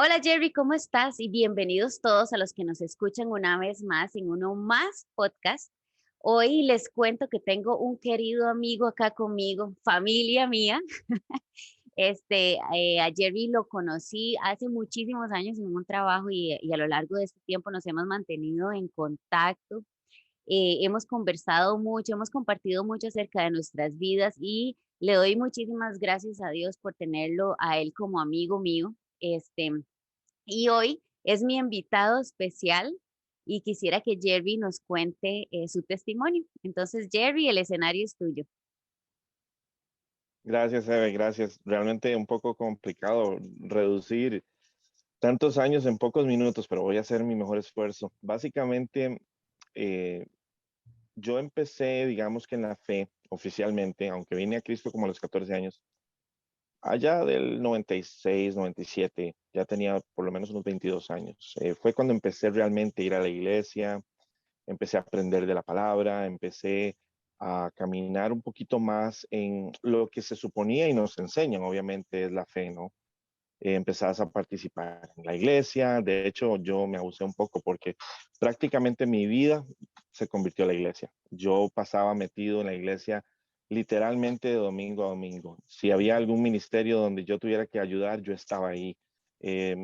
Hola Jerry, ¿cómo estás? Y bienvenidos todos a los que nos escuchan una vez más en uno más podcast. Hoy les cuento que tengo un querido amigo acá conmigo, familia mía. A Jerry lo conocí hace muchísimos años en un trabajo y a lo largo de este tiempo nos hemos mantenido en contacto. Hemos conversado mucho, hemos compartido mucho acerca de nuestras vidas y le doy muchísimas gracias a Dios por tenerlo a él como amigo mío. Y hoy es mi invitado especial y quisiera que Jerry nos cuente su testimonio. Entonces, Jerry, el escenario es tuyo. Gracias, Eve, gracias. Realmente un poco complicado reducir tantos años en pocos minutos, pero voy a hacer mi mejor esfuerzo. Básicamente, eh, yo empecé, digamos que en la fe, oficialmente, aunque vine a Cristo como a los 14 años, allá del 96, 97, ya tenía por lo menos unos 22 años. Fue cuando empecé realmente a ir a la iglesia, empecé a aprender de la palabra, empecé a caminar un poquito más en lo que se suponía y nos enseñan, obviamente, es la fe, ¿no? Empezás a participar en la iglesia. De hecho, yo me abusé un poco porque prácticamente mi vida se convirtió en la iglesia. Yo pasaba metido en la iglesia literalmente de domingo a domingo. Si había algún ministerio donde yo tuviera que ayudar, yo estaba ahí. Eh,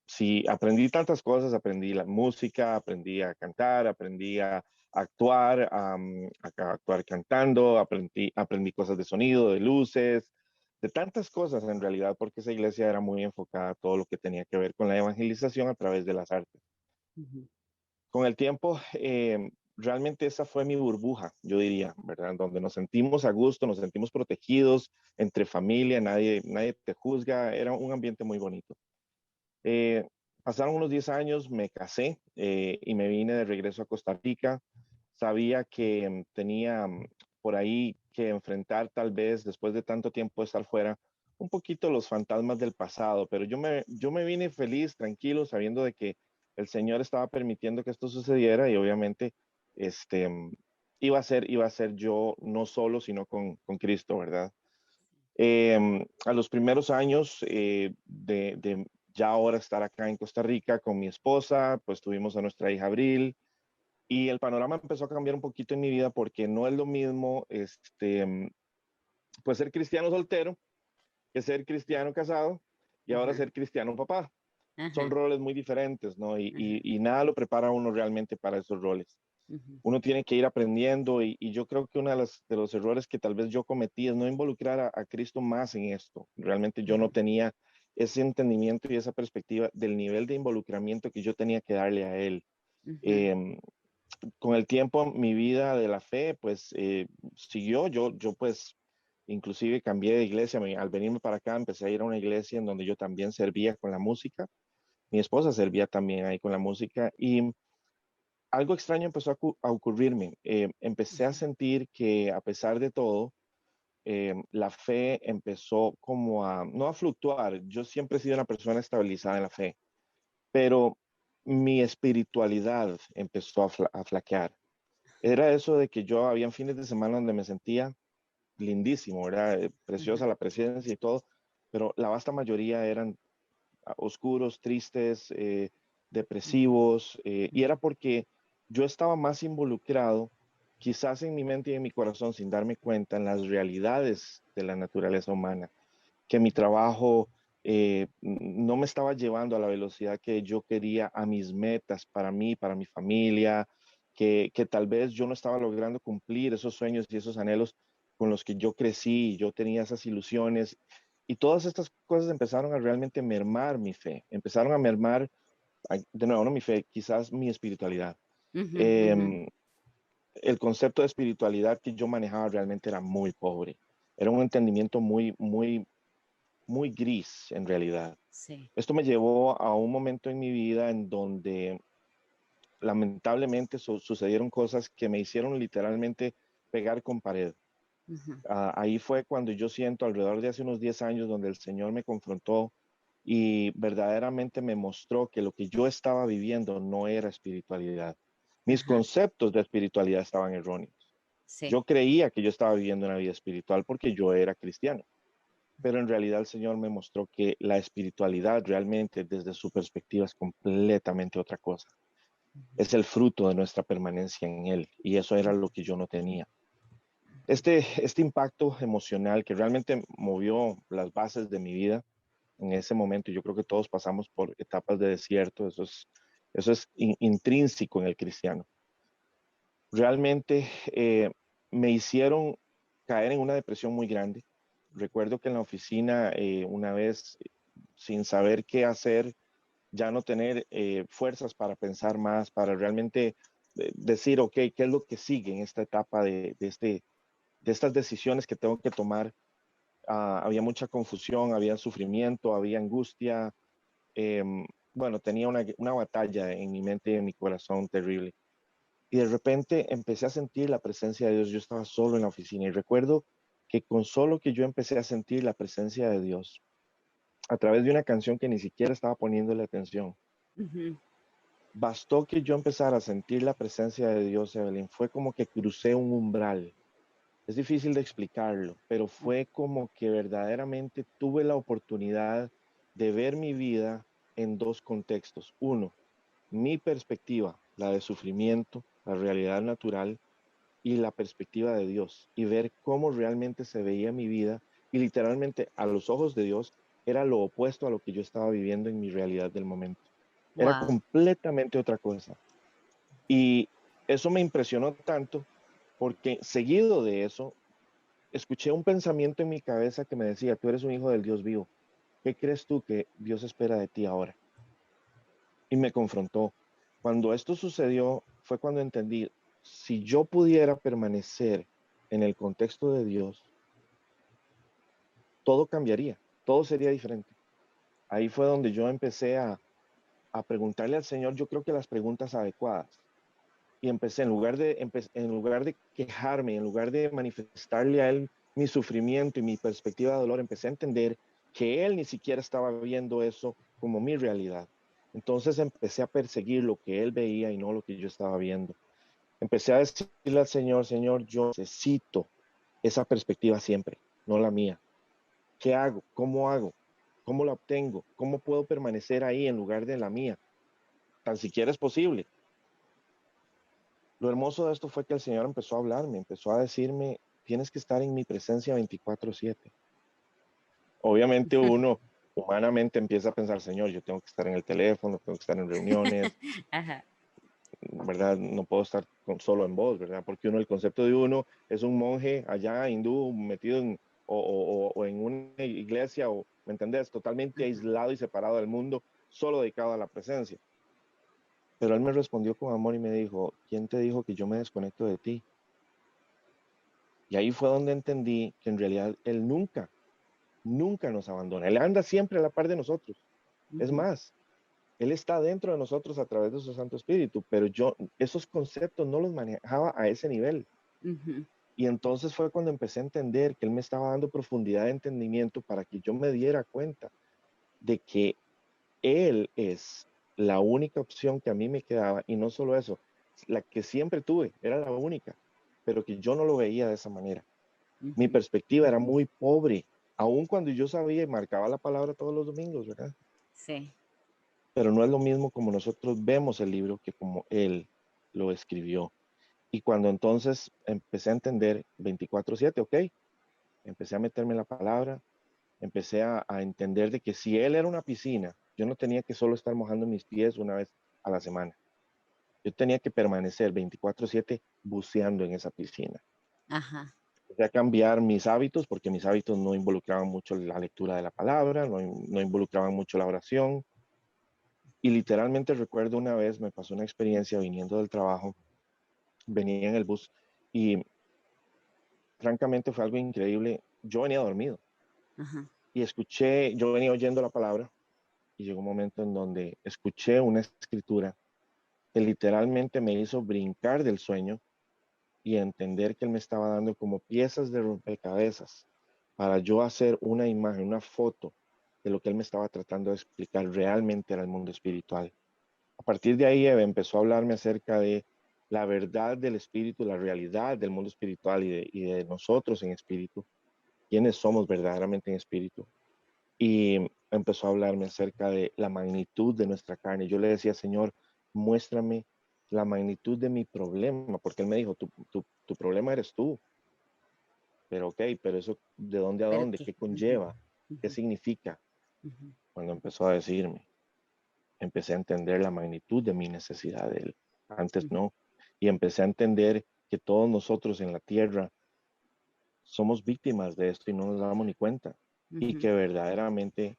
si aprendí tantas cosas, aprendí la música, aprendí a cantar, aprendí a actuar, a actuar cantando, aprendí cosas de sonido, de luces, de tantas cosas en realidad, porque esa iglesia era muy enfocada a todo lo que tenía que ver con la evangelización a través de las artes. Ujú. Con el tiempo, realmente esa fue mi burbuja, yo diría, ¿verdad? Donde nos sentimos a gusto, nos sentimos protegidos entre familia, nadie te juzga, era un ambiente muy bonito. Eh, Pasaron unos 10 años, me casé y me vine de regreso a Costa Rica. Sabía que tenía por ahí que enfrentar tal vez después de tanto tiempo de estar fuera un poquito los fantasmas del pasado, pero yo me vine feliz, tranquilo, sabiendo de que el Señor estaba permitiendo que esto sucediera y obviamente este, iba a ser yo no solo, sino con Cristo, ¿verdad? A los primeros años de ya ahora estar acá en Costa Rica con mi esposa, pues tuvimos a nuestra hija Abril y el panorama empezó a cambiar un poquito en mi vida porque no es lo mismo pues ser cristiano soltero que ser cristiano casado y ahora Ajá, ser cristiano papá. Son ajá, roles muy diferentes, ¿no? Y, ajá, y, y nada lo prepara a uno realmente para esos roles. ujú, Uno tiene que ir aprendiendo y yo creo que uno de los errores que tal vez yo cometí es no involucrar a Cristo más en esto. Realmente yo no ujú, tenía ese entendimiento y esa perspectiva del nivel de involucramiento que yo tenía que darle a Él. ujú, Eh, con el tiempo, mi vida de la fe, pues siguió. Yo pues inclusive cambié de iglesia. Al venirme para acá, empecé a ir a una iglesia en donde yo también servía con la música. Mi esposa servía también ahí con la música y algo extraño empezó a ocurrirme. Empecé a ujú, sentir que a pesar de todo, la fe empezó como a, no a fluctuar. Yo siempre he sido una persona estabilizada en la fe, pero mi espiritualidad empezó a flaquear. Era eso de que yo había fines de semana donde me sentía lindísimo, era ajá, preciosa la presencia y todo, pero la vasta mayoría eran oscuros, tristes, ujú, depresivos, y ujú, era porque yo estaba más involucrado, quizás en mi mente y en mi corazón, sin darme cuenta, en las realidades de la naturaleza humana, que mi trabajo no me estaba llevando a la velocidad que yo quería, a mis metas para mí, para mi familia, que tal vez yo no estaba logrando cumplir esos sueños y esos anhelos con los que yo crecí, yo tenía esas ilusiones y todas estas cosas empezaron a realmente mermar mi fe, empezaron a mermar, de nuevo, no mi fe, quizás mi espiritualidad. ujú, ujú. Eh, el concepto de espiritualidad que yo manejaba realmente era muy pobre. Era un entendimiento muy gris en realidad. Sí. Esto me llevó a un momento en mi vida en donde lamentablemente sucedieron cosas que me hicieron literalmente pegar con pared. Ujú, Ahí fue cuando yo siento alrededor de hace unos 10 años donde el Señor me confrontó y verdaderamente me mostró que lo que yo estaba viviendo no era espiritualidad. Mis ajá, conceptos de espiritualidad estaban erróneos. sí. Yo creía que yo estaba viviendo una vida espiritual porque yo era cristiano. pero en realidad el Señor me mostró que la espiritualidad realmente desde su perspectiva es completamente otra cosa. Es el fruto de nuestra permanencia en Él y eso era lo que yo no tenía. Este impacto emocional que realmente movió las bases de mi vida en ese momento, yo creo que todos pasamos por etapas de desierto, eso es intrínseco en el cristiano. Realmente me hicieron caer en una depresión muy grande. Recuerdo que en la oficina una vez, sin saber qué hacer, ya no tener fuerzas para pensar más, para realmente decir, ok, ¿qué es lo que sigue en esta etapa de estas decisiones que tengo que tomar? Había mucha confusión, había sufrimiento, había angustia. eh, bueno, tenía una batalla en mi mente y en mi corazón terrible. Y de repente empecé a sentir la presencia de Dios. Yo estaba solo en la oficina y recuerdo que con solo que yo empecé a sentir la presencia de Dios a través de una canción que ni siquiera estaba poniéndole atención, Ujú. bastó que yo empezara a sentir la presencia de Dios, Evelyn. Fue como que crucé un umbral. Es difícil de explicarlo, pero fue como que verdaderamente tuve la oportunidad de ver mi vida en dos contextos. Uno, mi perspectiva, la de sufrimiento, la realidad natural, y la perspectiva de Dios y ver cómo realmente se veía mi vida y literalmente a los ojos de Dios era lo opuesto a lo que yo estaba viviendo en mi realidad del momento. Era Wow. completamente otra cosa. Y eso me impresionó tanto porque seguido de eso escuché un pensamiento en mi cabeza que me decía, tú eres un hijo del Dios vivo. ¿Qué crees tú que Dios espera de ti ahora? Y me confrontó. Cuando esto sucedió fue cuando entendí, si yo pudiera permanecer en el contexto de Dios, todo cambiaría, todo sería diferente. Ahí fue donde yo empecé a preguntarle al Señor, yo creo que las preguntas adecuadas. Y empecé, en lugar de quejarme, en lugar de manifestarle a Él mi sufrimiento y mi perspectiva de dolor, empecé a entender que Él ni siquiera estaba viendo eso como mi realidad. Entonces empecé a perseguir lo que Él veía y no lo que yo estaba viendo. Empecé a decirle al Señor, Señor, yo necesito esa perspectiva siempre, no la mía. ¿Qué hago? ¿Cómo hago? ¿Cómo la obtengo? ¿Cómo puedo permanecer ahí en lugar de la mía? Tan siquiera es posible. Lo hermoso de esto fue que el Señor empezó a hablarme, empezó a decirme, tienes que estar en mi presencia 24/7. Obviamente uno humanamente empieza a pensar, Señor, yo tengo que estar en el teléfono, tengo que estar en reuniones, Ajá. ¿verdad? No puedo estar solo en voz, ¿verdad? Porque uno, el concepto de uno es un monje allá hindú metido en, o en una iglesia, o, ¿me entendés? Totalmente aislado y separado del mundo, solo dedicado a la presencia. Pero él me respondió con amor y me dijo, ¿quién te dijo que yo me desconecto de ti? Y ahí fue donde entendí que en realidad él nunca, nunca nos abandona. Él anda siempre a la par de nosotros. Es Ujú. más, él está dentro de nosotros a través de su Santo Espíritu, pero yo esos conceptos no los manejaba a ese nivel. Ujú. Y entonces fue cuando empecé a entender que él me estaba dando profundidad de entendimiento para que yo me diera cuenta de que él es la única opción que a mí me quedaba y no solo eso, la que siempre tuve, era la única, pero que yo no lo veía de esa manera. Mi Ujú. perspectiva era muy pobre, aun cuando yo sabía y marcaba la palabra todos los domingos, ¿verdad? Sí. Pero no es lo mismo como nosotros vemos el libro que como él lo escribió. Y cuando entonces empecé a entender 24/7, ok, empecé a meterme en la palabra, empecé a entender de que si él era una piscina, yo no tenía que solo estar mojando mis pies una vez a la semana. Yo tenía que permanecer 24/7 buceando en esa piscina. Ajá. Empecé a cambiar mis hábitos porque mis hábitos no involucraban mucho la lectura de la palabra, no involucraban mucho la oración. Y literalmente recuerdo una vez me pasó una experiencia viniendo del trabajo, venía en el bus y francamente fue algo increíble. Yo venía dormido Ajá. y escuché, yo venía oyendo la palabra y llegó un momento en donde escuché una escritura que literalmente me hizo brincar del sueño y entender que él me estaba dando como piezas de rompecabezas para yo hacer una imagen, una foto de lo que él me estaba tratando de explicar realmente era el mundo espiritual. A partir de ahí, Eve empezó a hablarme acerca de la verdad del espíritu, la realidad del mundo espiritual y de nosotros en espíritu, quiénes somos verdaderamente en espíritu. Y empezó a hablarme acerca de la magnitud de nuestra carne. Yo le decía, Señor, muéstrame la magnitud de mi problema, porque Él me dijo, tu problema eres tú, pero ok, pero eso, ¿de dónde a ¿Pero dónde? qué? ¿Qué Ujú, conlleva? ¿Qué ujú, significa? ujú, Cuando empezó a decirme, empecé a entender la magnitud de mi necesidad de Él. Antes ujú, no. Y empecé a entender que todos nosotros en la tierra somos víctimas de esto y no nos damos ni cuenta. Y ujú, que verdaderamente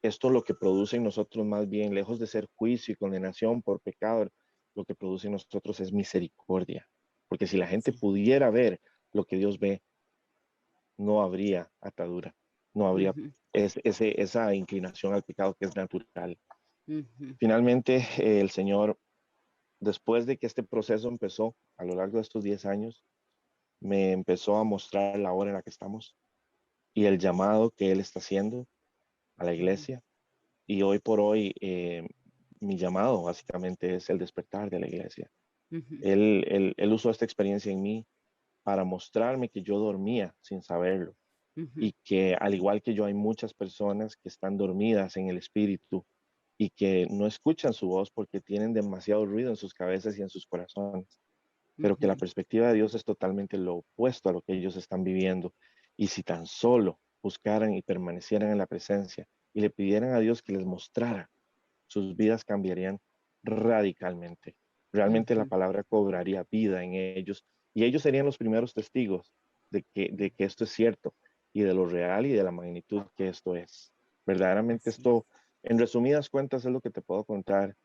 esto lo que produce en nosotros más bien, lejos de ser juicio y condenación por pecado, lo que produce en nosotros es misericordia. Porque si la gente sí, pudiera ver lo que Dios ve, no habría atadura, no habría ujú, esa inclinación al pecado que es natural. ujú, Finalmente, el Señor, después de que este proceso empezó a lo largo de estos 10 años, me empezó a mostrar la hora en la que estamos y el llamado que Él está haciendo a la ujú, iglesia. Y hoy por hoy, mi llamado básicamente es el despertar de la iglesia. ujú, Él usó esta experiencia en mí para mostrarme que yo dormía sin saberlo ujú, y que al igual que yo hay muchas personas que están dormidas en el espíritu y que no escuchan su voz porque tienen demasiado ruido en sus cabezas y en sus corazones, pero que la ujú. perspectiva de Dios es totalmente lo opuesto a lo que ellos están viviendo. Y si tan solo buscaran y permanecieran en la presencia y le pidieran a Dios que les mostrara, sus vidas cambiarían radicalmente. Realmente la Ujú. palabra cobraría vida en ellos y ellos serían los primeros testigos de que esto es cierto y de lo real y de la magnitud que esto es. Verdaderamente Así es. esto, en resumidas cuentas, es lo que te puedo contar.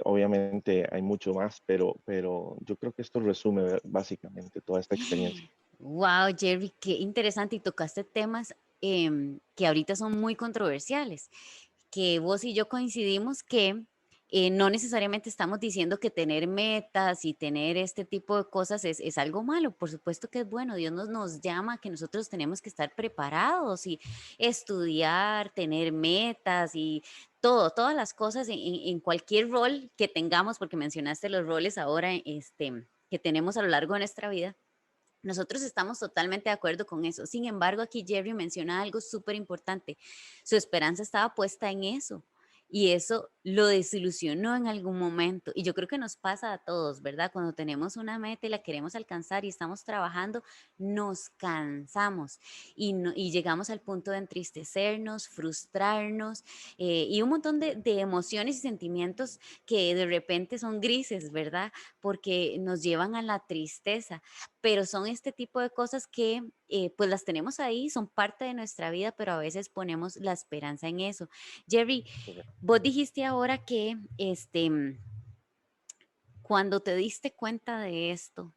Obviamente hay mucho más, pero yo creo que esto resume básicamente toda esta experiencia. Wow, Jerry, qué interesante. Y tocaste temas que ahorita son muy controversiales, que vos y yo coincidimos que no necesariamente estamos diciendo que tener metas y tener este tipo de cosas es algo malo. Por supuesto que es bueno. Dios nos llama a que nosotros tenemos que estar preparados y estudiar, tener metas y todo, todas las cosas en cualquier rol que tengamos, porque mencionaste los roles ahora que tenemos a lo largo de nuestra vida. Nosotros estamos totalmente de acuerdo con eso. Sin embargo, aquí Jerry menciona algo súper importante. Su esperanza estaba puesta en eso y eso lo desilusionó en algún momento. Y yo creo que nos pasa a todos, ¿verdad? Cuando tenemos una meta y la queremos alcanzar y estamos trabajando, nos cansamos y llegamos al punto de entristecernos, frustrarnos y un montón de emociones y sentimientos que de repente son grises, ¿verdad? Porque nos llevan a la tristeza, pero son este tipo de cosas que pues las tenemos ahí, son parte de nuestra vida, pero a veces ponemos la esperanza en eso. Jerry, vos dijiste ahora que cuando te diste cuenta de esto,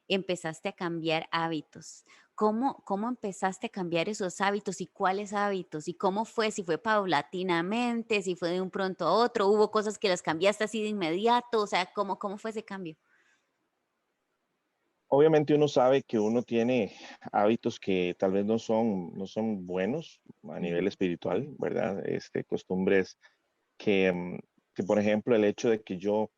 empezaste a cambiar hábitos. ¿Cómo empezaste a cambiar esos hábitos y cuáles hábitos? ¿Y cómo fue? Si fue paulatinamente, si fue de un pronto a otro, hubo cosas que las cambiaste así de inmediato, o sea, ¿cómo fue ese cambio? Obviamente uno sabe que uno tiene hábitos que tal vez no son buenos a nivel Ujú, espiritual, ¿verdad? Costumbres que, que, por ejemplo, el hecho de que yo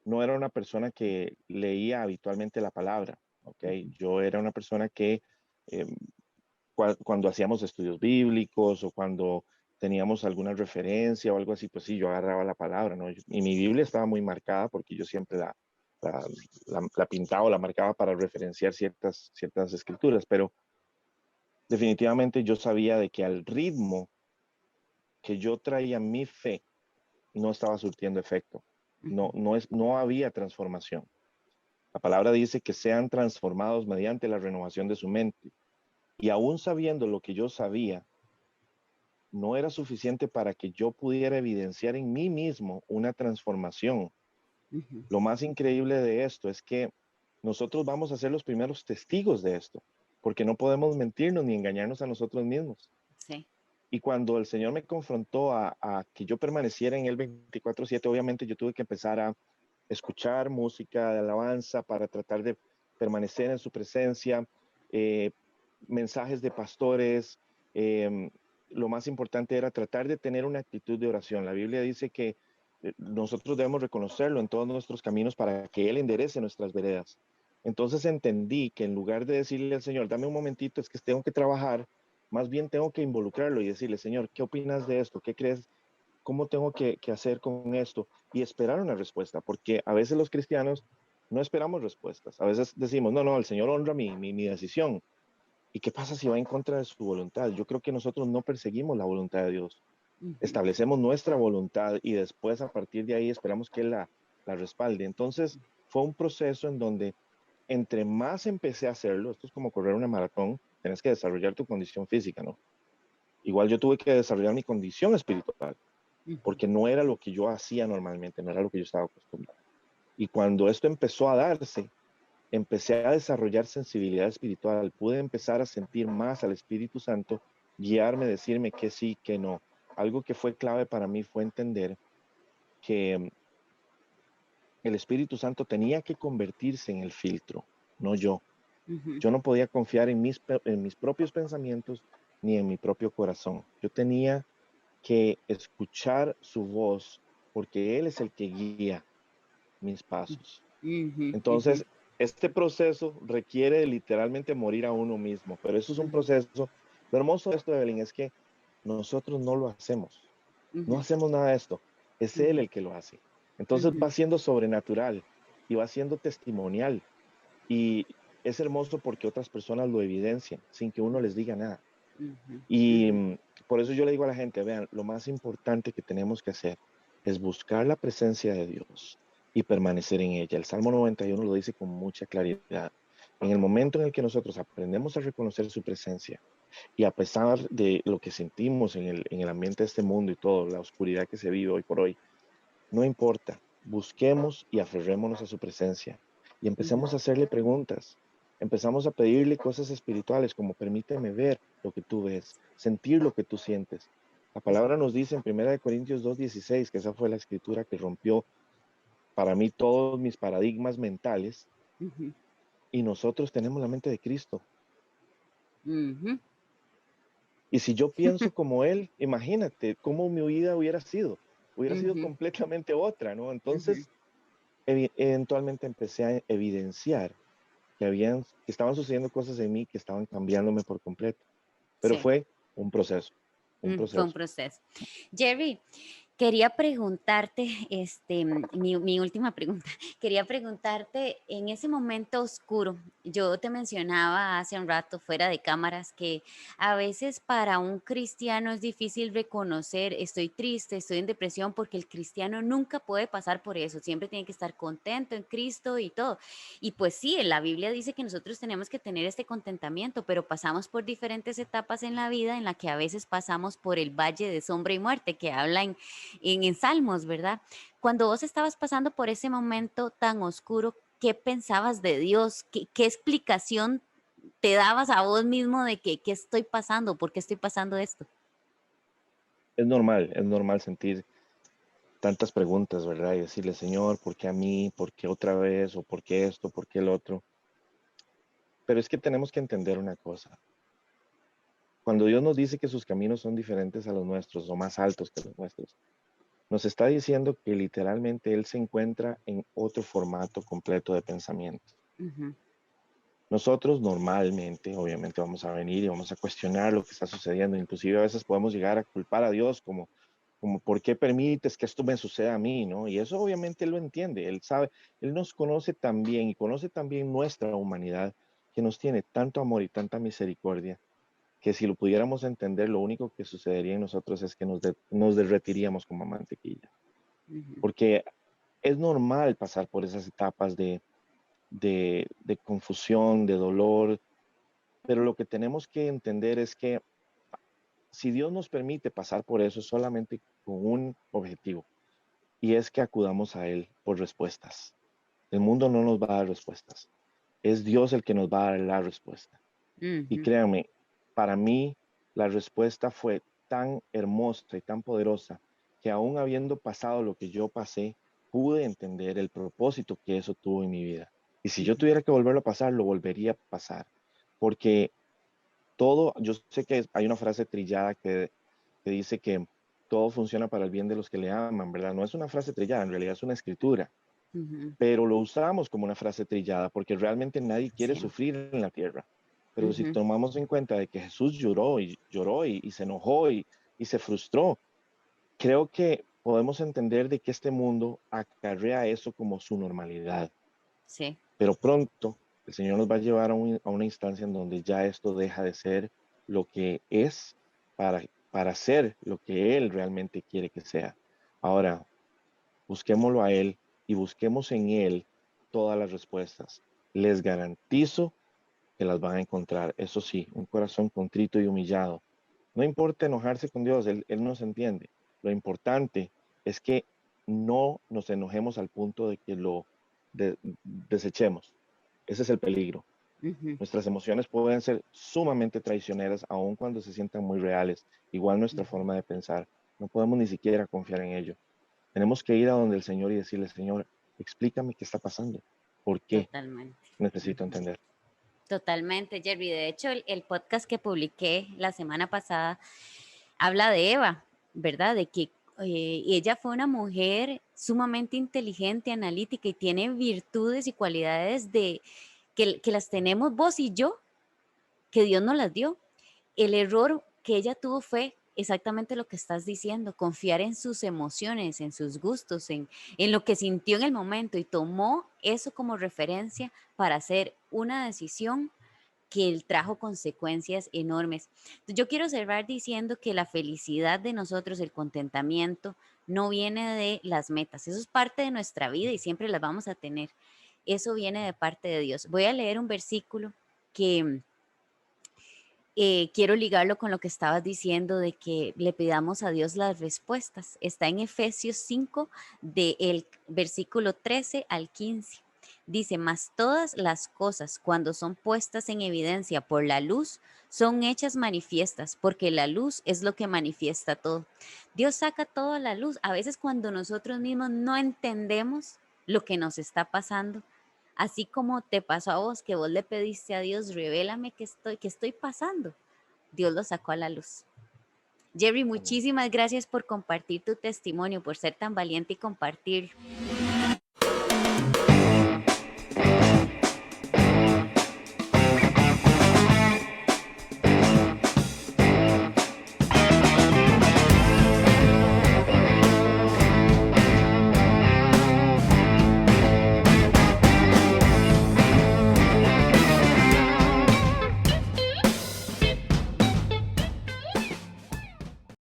no era una persona que leía habitualmente la palabra, ¿ok? ujú, Yo era una persona que eh, cuando hacíamos estudios bíblicos o cuando teníamos alguna referencia o algo así, pues sí, yo agarraba la palabra, ¿no? Y mi Biblia estaba muy marcada porque yo siempre la, la pintaba o la marcaba para referenciar ciertas escrituras, pero definitivamente yo sabía de que al ritmo que yo traía mi fe no estaba surtiendo efecto. ujú, No había transformación. La palabra dice que sean transformados mediante la renovación de su mente. Y aún sabiendo lo que yo sabía, no era suficiente para que yo pudiera evidenciar en mí mismo una transformación. ujú. Lo más increíble de esto es que nosotros vamos a ser los primeros testigos de esto, porque no podemos mentirnos ni engañarnos a nosotros mismos. Sí. Y cuando el Señor me confrontó a que yo permaneciera en el 24/7, obviamente yo tuve que empezar a escuchar música de alabanza para tratar de permanecer en su presencia, eh, mensajes de pastores. eh, lo más importante era tratar de tener una actitud de oración. La Biblia dice que nosotros debemos reconocerlo en todos nuestros caminos para que Él enderece nuestras veredas. Entonces entendí que en lugar de decirle al Señor, dame un momentito, es que tengo que trabajar, más bien tengo que involucrarlo y decirle, Señor, ¿qué opinas de esto? ¿Qué crees? ¿Cómo tengo que hacer con esto? Y esperar una respuesta, porque a veces los cristianos no esperamos respuestas. A veces decimos, no, no, el Señor honra mi decisión. ¿Y qué pasa si va en contra de su voluntad? Yo creo que nosotros no perseguimos la voluntad de Dios. Ujú, Establecemos nuestra voluntad y después a partir de ahí esperamos que Él la respalde. Entonces fue un proceso en donde entre más empecé a hacerlo, esto es como correr una maratón, tienes que desarrollar tu condición física, ¿no? Igual yo tuve que desarrollar mi condición espiritual, ujú, porque no era lo que yo hacía normalmente, no era lo que yo estaba acostumbrado. Y cuando esto empezó a darse, empecé a desarrollar sensibilidad espiritual, pude empezar a sentir más al Espíritu Santo, guiarme, decirme que sí, que no. Algo que fue clave para mí fue entender que el Espíritu Santo tenía que convertirse en el filtro, no yo. ujú, Yo no podía confiar en mis propios pensamientos ni en mi propio corazón. Yo tenía que escuchar su voz porque Él es el que guía mis pasos. ujú, ujú, Entonces, este proceso requiere literalmente morir a uno mismo, pero eso es un ujú, proceso. Lo hermoso de esto, Evelyn, es que nosotros no lo hacemos. No ujú, hacemos nada de esto. Es Él ujú, el que lo hace. Entonces ujú, va siendo sobrenatural y va siendo testimonial. Y es hermoso porque otras personas lo evidencian sin que uno les diga nada. ujú, Y ujú, por eso yo le digo a la gente, vean, lo más importante que tenemos que hacer es buscar la presencia de Dios y permanecer en ella. El Salmo 91 lo dice con mucha claridad. En el momento en el que nosotros aprendemos a reconocer su presencia y a pesar de lo que sentimos en el ambiente de este mundo y todo, la oscuridad que se vive hoy por hoy, no importa, busquemos y aferrémonos a su presencia y ujú. empecemos a hacerle preguntas. Empezamos a pedirle cosas espirituales como permíteme ver lo que tú ves, sentir lo que tú sientes. La palabra nos dice en 1 Corintios 2:16 que esa fue la escritura que rompió para mí todos mis paradigmas mentales Ujú, y nosotros tenemos la mente de Cristo. ujú, Y si yo pienso como Él, imagínate cómo mi vida hubiera sido ujú, completamente otra, ¿no? ujú. Entonces, eventualmente empecé a evidenciar que estaban sucediendo cosas en mí que estaban cambiándome por completo. Pero Sí, fue un proceso, un fue un proceso. proceso. Jerry, quería preguntarte, mi última pregunta, quería preguntarte, en ese momento oscuro, yo te mencionaba hace un rato fuera de cámaras que a veces para un cristiano es difícil reconocer, estoy triste, estoy en depresión, porque el cristiano nunca puede pasar por eso, siempre tiene que estar contento en Cristo y todo. Y pues sí, en la Biblia dice que nosotros tenemos que tener este contentamiento, pero pasamos por diferentes etapas en la vida en la que a veces pasamos por el valle de sombra y muerte, que habla en Salmos, ¿verdad? Cuando vos estabas pasando por ese momento tan oscuro, ¿qué pensabas de Dios? ¿Qué explicación te dabas a vos mismo de que qué estoy pasando? ¿Por qué estoy pasando esto? Es normal sentir tantas preguntas, ¿verdad? Y decirle, Señor, ¿por qué a mí? ¿Por qué otra vez? ¿O por qué esto? ¿Por qué el otro? Pero es que tenemos que entender una cosa. Cuando Dios nos dice que sus caminos son diferentes a los nuestros o más altos que los nuestros, nos está diciendo que literalmente Él se encuentra en otro formato completo de pensamiento. Ujú, Nosotros normalmente, obviamente, vamos a venir y vamos a cuestionar lo que está sucediendo. Inclusive a veces podemos llegar a culpar a Dios como ¿por qué permites que esto me suceda a mí? ¿No? Y eso obviamente Él lo entiende, Él sabe, Él nos conoce tan bien y conoce también nuestra humanidad, que nos tiene tanto amor y tanta misericordia, que si lo pudiéramos entender, lo único que sucedería en nosotros es que nos derretiríamos como mantequilla. ujú, Porque es normal pasar por esas etapas de confusión, de dolor, pero lo que tenemos que entender es que si Dios nos permite pasar por eso es solamente con un objetivo, y es que acudamos a Él por respuestas. El mundo no nos va a dar respuestas. Es Dios el que nos va a dar la respuesta. Y ujú, créanme, para mí la respuesta fue tan hermosa y tan poderosa que aún habiendo pasado lo que yo pasé, pude entender el propósito que eso tuvo en mi vida. Y si yo ujú, tuviera que volverlo a pasar, lo volvería a pasar. Porque todo, yo sé que hay una frase trillada que dice que todo funciona para el bien de los que le aman, ¿verdad? No es una frase trillada, en realidad es una escritura. Ujú, pero lo usamos como una frase trillada porque realmente nadie quiere sí, sufrir en la tierra. Pero si ujú, tomamos en cuenta de que Jesús lloró y se enojó y se frustró, creo que podemos entender de que este mundo acarrea eso como su normalidad. sí, Pero pronto el Señor nos va a llevar a una instancia en donde ya esto deja de ser lo que es para ser lo que Él realmente quiere que sea. Ahora, busquémoslo a Él y busquemos en Él todas las respuestas. Les garantizo que las van a encontrar. Eso sí, un corazón contrito y humillado. No importa enojarse con Dios, Él nos entiende. Lo importante es que no nos enojemos al punto de que lo desechemos. Ese es el peligro. ujú, Nuestras emociones pueden ser sumamente traicioneras aun cuando se sientan muy reales. Igual nuestra ujú, forma de pensar. No podemos ni siquiera confiar en ello. Tenemos que ir a donde el Señor y decirle, Señor, explícame qué está pasando. ¿Por qué? totalmente. Necesito Ujú. entender. Totalmente, Jerry. De hecho, el podcast que publiqué la semana pasada habla de Eva, ¿verdad? De que ella fue una mujer sumamente inteligente, analítica y tiene virtudes y cualidades que las tenemos vos y yo, que Dios nos las dio. El error que ella tuvo fue exactamente lo que estás diciendo, confiar en sus emociones, en sus gustos, en lo que sintió en el momento y tomó eso como referencia para hacer una decisión que trajo consecuencias enormes. Entonces, yo quiero cerrar diciendo que la felicidad de nosotros, el contentamiento, no viene de las metas. Eso es parte de nuestra vida y siempre las vamos a tener. Eso viene de parte de Dios. Voy a leer un versículo que quiero ligarlo con lo que estabas diciendo de que le pidamos a Dios las respuestas. Está en Efesios 5, del versículo 13 al 15. Dice, mas todas las cosas cuando son puestas en evidencia por la luz, son hechas manifiestas, porque la luz es lo que manifiesta todo. Dios saca todo a la luz. A veces cuando nosotros mismos no entendemos lo que nos está pasando, así como te pasó a vos, que vos le pediste a Dios, revélame qué estoy pasando. Dios lo sacó a la luz. Jerry, Amén. muchísimas gracias por compartir tu testimonio, por ser tan valiente y compartirlo.